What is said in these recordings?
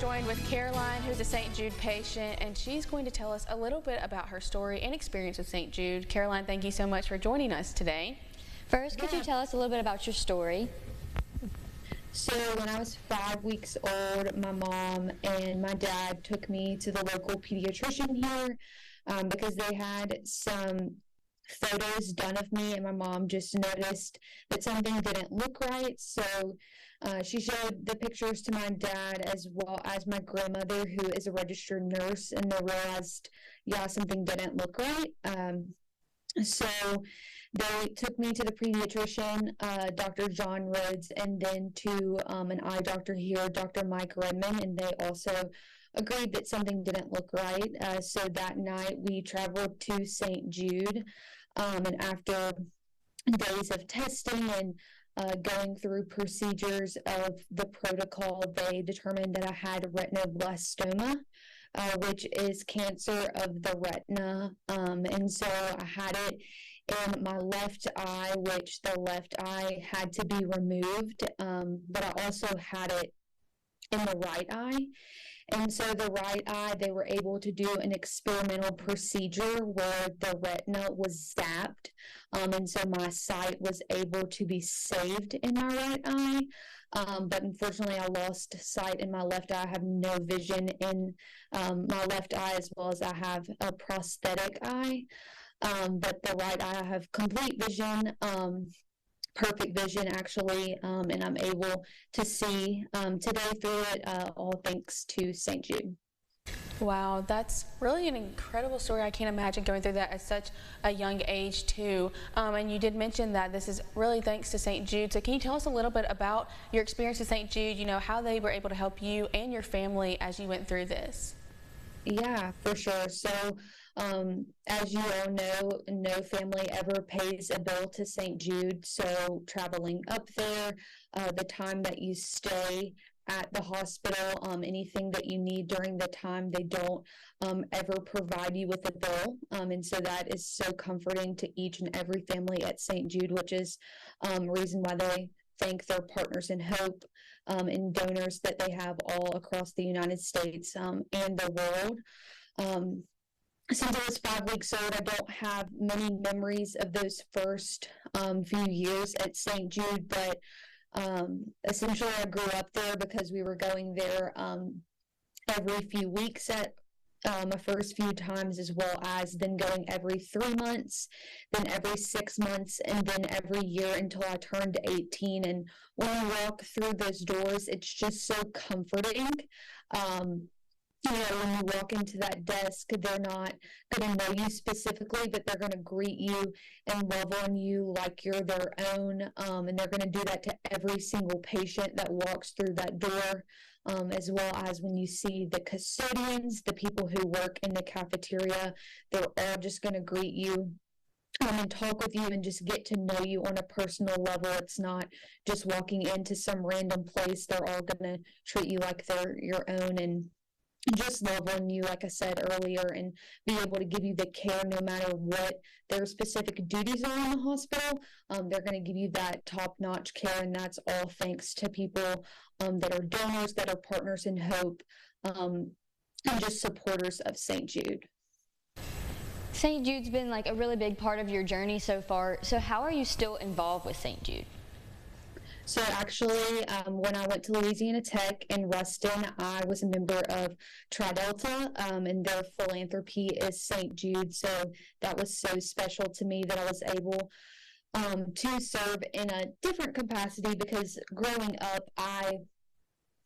joined with Caroline, who's a St. Jude patient, and she's going to tell us a little bit about her story and experience with St. Jude. Caroline, thank you so much for joining us today. First, could you tell us a little bit about your story? So when I was 5 weeks old, my mom and my dad took me to the local pediatrician here because they had some photos done of me, and my mom just noticed that something didn't look right. So she showed the pictures to my dad as well as my grandmother, who is a registered nurse, and they realized, yeah, something didn't look right. So they took me to the pediatrician, Dr. John Rhodes, and then to an eye doctor here, Dr. Mike Redmond, and they also agreed that something didn't look right. So that night we traveled to St. Jude, and after days of testing and going through procedures of the protocol, they determined that I had retinoblastoma, which is cancer of the retina, and so I had it in my left eye, which the left eye had to be removed, but I also had it in the right eye. And so the right eye, they were able to do an experimental procedure where the retina was zapped, and so my sight was able to be saved in my right eye. But unfortunately, I lost sight in my left eye. I have no vision in my left eye, as well as I have a prosthetic eye. But the right eye, I have complete vision, perfect vision actually, and I'm able to see today through it, all thanks to St. Jude. Wow, that's really an incredible story. I can't imagine going through that at such a young age too. And you did mention that this is really thanks to St. Jude. So can you tell us a little bit about your experience with St. Jude, you know, how they were able to help you and your family as you went through this? Yeah, for sure. So as you all know, no family ever pays a bill to St. Jude. So traveling up there, the time that you stay at the hospital, anything that you need during the time, they don't ever provide you with a bill. And so that is so comforting to each and every family at St. Jude, which is reason why they thank their partners in hope and donors that they have all across the United States and the world. Since I was 5 weeks old, I don't have many memories of those first few years at St. Jude, but essentially I grew up there because we were going there every few weeks at my first few times, as well as then going every 3 months, then every 6 months, and then every year until I turned 18. And when you walk through those doors, it's just so comforting. You know, when you walk into that desk, they're not going to know you specifically, but they're going to greet you and love on you like you're their own. And they're going to do that to every single patient that walks through that door, as well as when you see the custodians, the people who work in the cafeteria, they're all just going to greet you and talk with you and just get to know you on a personal level. It's not just walking into some random place. They're all going to treat you like they're your own and just love on you, like I said earlier, and be able to give you the care no matter what their specific duties are in the hospital. They're going to give you that top-notch care, and that's all thanks to people that are donors, that are partners in hope, and just supporters of St. Jude. St. Jude's been like a really big part of your journey so far. So how are you still involved with St. Jude? So actually, when I went to Louisiana Tech in Ruston, I was a member of Tri Delta, and their philanthropy is St. Jude. So that was so special to me that I was able to serve in a different capacity, because growing up, I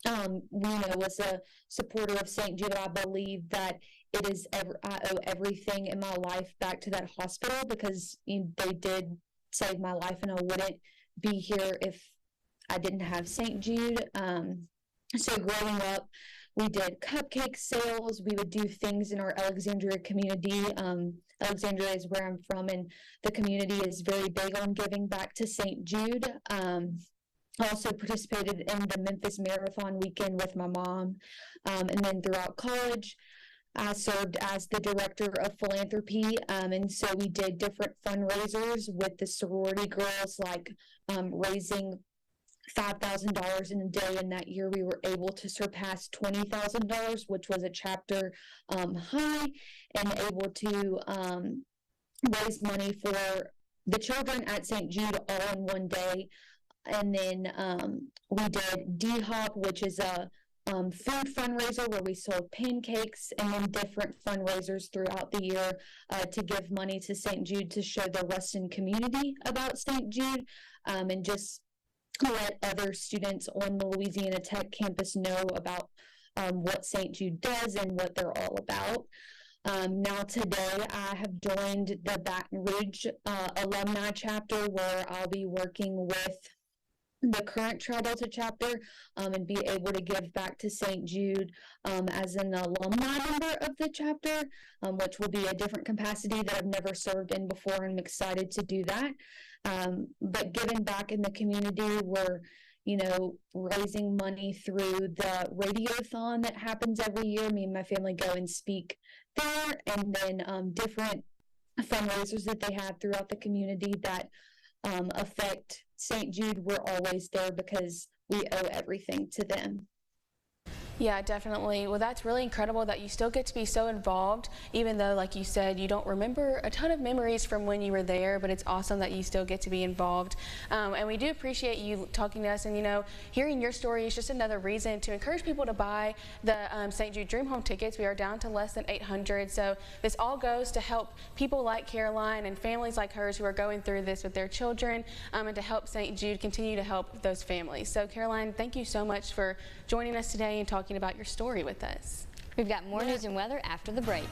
was a supporter of St. Jude. I believe that I owe everything in my life back to that hospital, because they did save my life, and I wouldn't be here if I didn't have St. Jude. So growing up, we did cupcake sales. We would do things in our Alexandria community. Alexandria is where I'm from, and the community is very big on giving back to St. Jude. I also participated in the Memphis Marathon weekend with my mom. And then throughout college, I served as the director of philanthropy, and so we did different fundraisers with the sorority girls, like raising $5,000 in a day, and that year we were able to surpass $20,000, which was a chapter high, and able to raise money for the children at St. Jude all in one day. And then we did D-Hop, which is a food fundraiser where we sold pancakes, and then different fundraisers throughout the year to give money to St. Jude to show the Ruston community about St. Jude, and just let other students on the Louisiana Tech campus know about what St. Jude does and what they're all about. Now today I have joined the Baton Rouge alumni chapter, where I'll be working with the current Tri-Delta chapter and be able to give back to St. Jude as an alumni member of the chapter, which will be a different capacity that I've never served in before, and I'm excited to do that. But giving back in the community, we're raising money through the radiothon that happens every year. Me and my family go and speak there, and then different fundraisers that they have throughout the community that affect St. Jude. We're always there because we owe everything to them. Yeah, definitely. Well, that's really incredible that you still get to be so involved, even though, like you said, you don't remember a ton of memories from when you were there, but it's awesome that you still get to be involved. And we do appreciate you talking to us, and hearing your story is just another reason to encourage people to buy the St. Jude Dream Home tickets. We are down to less than 800, so this all goes to help people like Caroline and families like hers who are going through this with their children, and to help St. Jude continue to help those families. So Caroline, thank you so much for joining us today and talking about your story with us. We've got more news and weather after the break.